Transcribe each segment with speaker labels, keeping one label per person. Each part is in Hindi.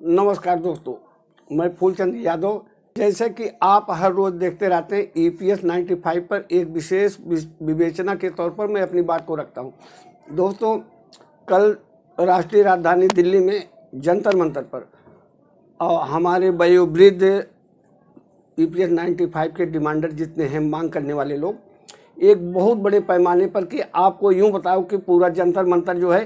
Speaker 1: नमस्कार दोस्तों, मैं फूलचंद यादव। जैसे कि आप हर रोज देखते रहते हैं, EPS 95 पर एक विशेष विवेचना के तौर पर मैं अपनी बात को रखता हूं। दोस्तों, कल राष्ट्रीय राजधानी दिल्ली में जंतर मंतर पर और हमारे वयोवृद्ध EPS 95 के डिमांडर जितने हैं, मांग करने वाले लोग, एक बहुत बड़े पैमाने पर कि आपको यूं बताओ कि पूरा जंतर मंतर जो है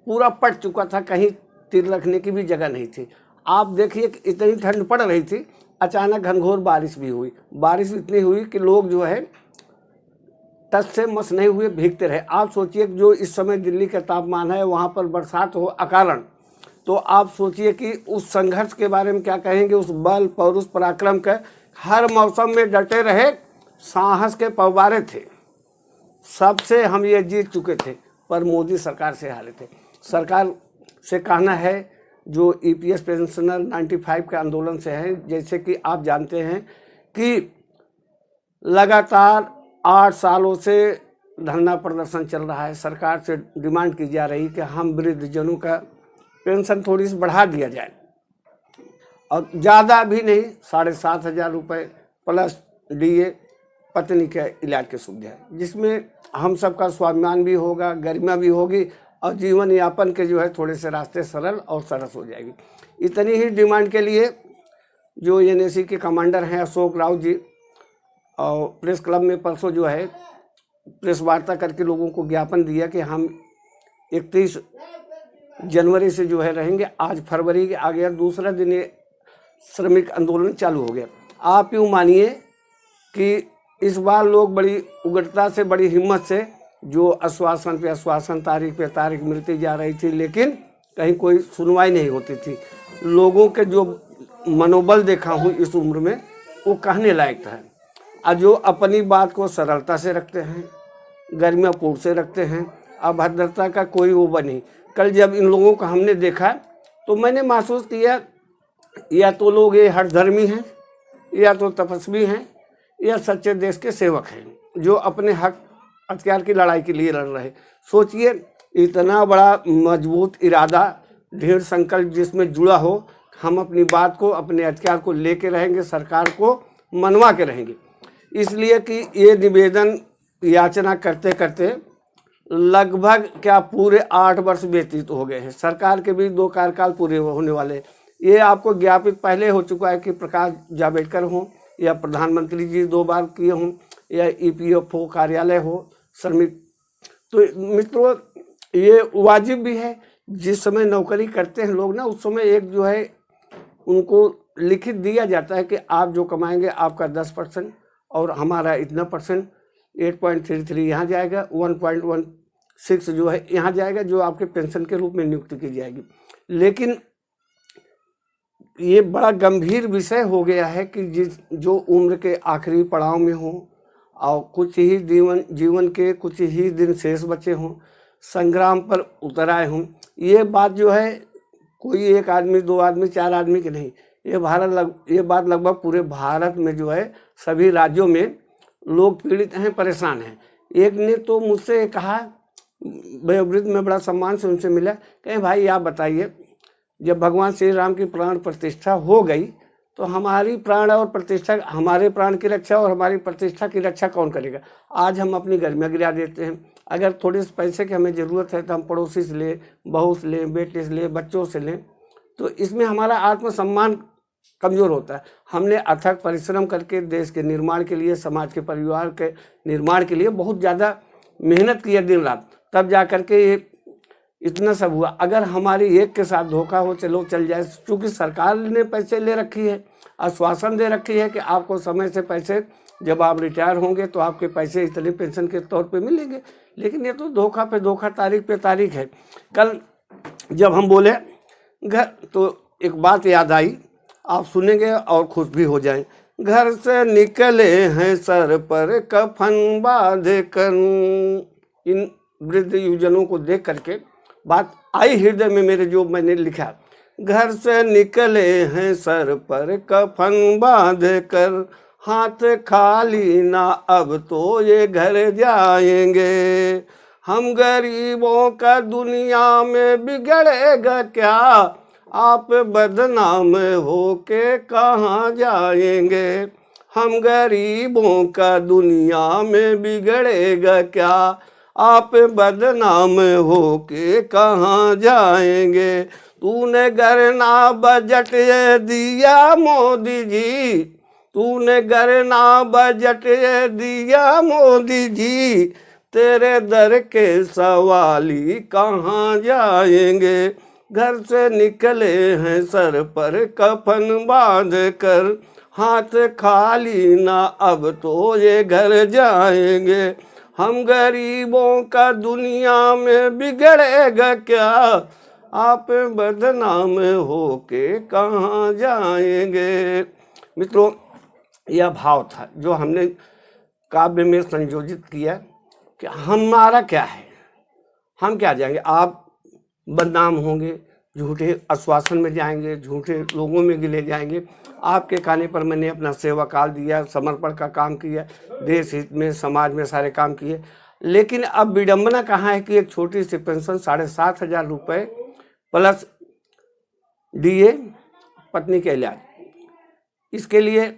Speaker 1: पूरा पट चुका था, कहीं तीर रखने की भी जगह नहीं थी। आप देखिए कि इतनी ठंड पड़ रही थी, अचानक घनघोर बारिश भी हुई। बारिश इतनी हुई कि लोग जो है टस से मस नहीं हुए, भीगते रहे। आप सोचिए जो इस समय दिल्ली का तापमान है, वहाँ पर बरसात हो अकारण, तो आप सोचिए कि उस संघर्ष के बारे में क्या कहेंगे। उस बल, पौरुष, पराक्रम के हर मौसम में डटे रहे, साहस के पवारे थे। सबसे हम ये जीत चुके थे, पर मोदी सरकार से हारे थे। सरकार से कहना है जो EPS पेंशनर 95 के आंदोलन से हैं, जैसे कि आप जानते हैं कि लगातार 8 सालों से धरना प्रदर्शन चल रहा है। सरकार से डिमांड की जा रही कि हम वृद्धजनों का पेंशन थोड़ी सी बढ़ा दिया जाए, और ज़्यादा भी नहीं, 7,500 रुपये प्लस DA पत्नी के इलाज की सुविधा है, जिसमें हम सबका स्वाभिमान भी होगा, गरिमा भी होगी, और जीवन यापन के जो है थोड़े से रास्ते सरल और सरस हो जाएगी। इतनी ही डिमांड के लिए जो NAC के कमांडर हैं अशोक राव जी, और प्रेस क्लब में परसों जो है प्रेस वार्ता करके लोगों को ज्ञापन दिया कि हम 31 जनवरी से जो है रहेंगे। आज फरवरी के आ गया, दूसरा दिन ये श्रमिक आंदोलन चालू हो गया। आप यूँ मानिए कि इस बार लोग बड़ी उग्रता से, बड़ी हिम्मत से, जो आश्वासन पे आश्वासन, तारीख पे तारीख मिलती जा रही थी, लेकिन कहीं कोई सुनवाई नहीं होती थी। लोगों के जो मनोबल देखा हूँ इस उम्र में, वो कहने लायक था। और जो अपनी बात को सरलता से रखते हैं, गरिमापूर्ण से रखते हैं, अभद्रता का कोई वो बनी। कल जब इन लोगों को हमने देखा तो मैंने महसूस किया, या तो लोग ये हठधर्मी हैं, या तो तपस्वी हैं, या सच्चे देश के सेवक हैं, जो अपने हक अख्तियार की लड़ाई के लिए लड़ रहे। सोचिए, इतना बड़ा मजबूत इरादा, दृढ़ संकल्प जिसमें जुड़ा हो, हम अपनी बात को, अपने अख्तियार को लेके रहेंगे, सरकार को मनवा के रहेंगे। इसलिए कि ये निवेदन याचना करते करते लगभग क्या पूरे 8 वर्ष व्यतीत हो गए हैं। सरकार के भी 2 कार्यकाल पूरे होने वाले। ये आपको ज्ञापित पहले हो चुका है कि प्रकाश जावड़ेकर हों, या प्रधानमंत्री जी 2 बार किए हों, या EPFO कार्यालय हो, श्रमिक। तो मित्रों, ये वाजिब भी है। जिस समय नौकरी करते हैं लोग ना, उस समय एक जो है उनको लिखित दिया जाता है कि आप जो कमाएंगे आपका 10% और हमारा इतना परसेंट, 8.33 यहाँ जाएगा, 1.16 जो है यहाँ जाएगा, जो आपके पेंशन के रूप में नियुक्ति की जाएगी। लेकिन ये बड़ा गंभीर विषय हो गया है कि जो उम्र के आखिरी पड़ाव में हो, और कुछ ही जीवन के कुछ ही दिन शेष बचे हों, संग्राम पर उतर आए हों। ये बात जो है कोई 1 आदमी, 2 आदमी, 4 आदमी की नहीं, ये बात लगभग पूरे भारत में जो है सभी राज्यों में लोग पीड़ित हैं, परेशान हैं। एक ने तो मुझसे कहा, वयोवृद्ध में बड़ा सम्मान से उनसे मिला, कहें भाई आप बताइए, जब भगवान श्री राम की प्राण प्रतिष्ठा हो गई तो हमारी प्राण और प्रतिष्ठा, हमारे प्राण की रक्षा और हमारी प्रतिष्ठा की रक्षा कौन करेगा? आज हम अपनी गरिमा गिरा देते हैं। अगर थोड़े से पैसे की हमें ज़रूरत है तो हम पड़ोसी से लें, बहू से लें, बेटे से लें, बच्चों से लें, तो इसमें हमारा आत्मसम्मान कमज़ोर होता है। हमने अथक परिश्रम करके देश के निर्माण के लिए, समाज के, परिवार के निर्माण के लिए बहुत ज़्यादा मेहनत किया दिन रात, तब जा कर के ये इतना सब हुआ। अगर हमारी एक के साथ धोखा हो, चलो चल जाए, क्योंकि सरकार ने पैसे ले रखी है, आश्वासन दे रखी है कि आपको समय से पैसे, जब आप रिटायर होंगे तो आपके पैसे इतने पेंशन के तौर पे मिलेंगे। लेकिन ये तो धोखा पे धोखा, तारीख पे तारीख है। कल जब हम बोले घर, तो एक बात याद आई, आप सुनेंगे और खुश भी हो जाएं। घर से निकले हैं सर पर कफन बांधे कर। इन वृद्ध युवजनों को देख करके बात आई हृदय में मेरे, जो मैंने लिखा, घर से निकले हैं सर पर कफन बांध कर, हाथ खाली ना अब तो ये घर जाएंगे। हम गरीबों का दुनिया में बिगड़ेगा क्या, आप बदनाम होके कहाँ जाएंगे, हम गरीबों का दुनिया में बिगड़ेगा क्या, आप बदनाम होके कहाँ जाएंगे। तूने घर ना बजट दिया मोदी जी, तूने घर ना बजट दिया मोदी जी, तेरे दर के सवाली कहाँ जाएंगे। घर से निकले हैं सर पर कफन बांध कर, हाथ खाली ना अब तो ये घर जाएंगे, हम गरीबों का दुनिया में बिगड़ेगा क्या, आप बदनाम होके कहाँ जाएंगे। मित्रों, यह भाव था जो हमने काव्य में संयोजित किया कि हमारा क्या है, हम क्या जाएंगे, आप बदनाम होंगे, झूठे आश्वासन में जाएंगे, झूठे लोगों में गिले जाएंगे। आपके कहने पर मैंने अपना सेवा काल दिया, समर्पण का काम किया, देश हित में समाज में सारे काम किए, लेकिन अब विडंबना कहाँ है कि एक छोटी सी पेंशन 7,500 रुपये प्लस DA पत्नी के इलाज, इसके लिए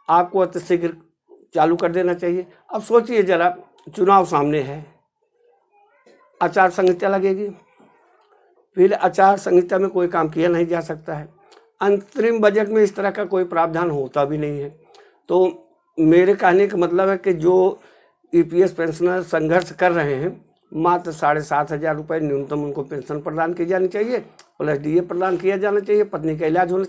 Speaker 1: आपको अतिशीघ्र चालू कर देना चाहिए। अब सोचिए जरा, चुनाव सामने है, आचार संहिता लगेगी, फिर आचार संहिता में कोई काम किया नहीं जा सकता है, अंतरिम बजट में इस तरह का कोई प्रावधान होता भी नहीं है। तो मेरे कहने का मतलब है कि जो EPS पेंशनर संघर्ष कर रहे हैं, मात्र 7,500 रुपये न्यूनतम उनको पेंशन प्रदान की जानी चाहिए, प्लस DA प्रदान किया जाना चाहिए, पत्नी का इलाज होना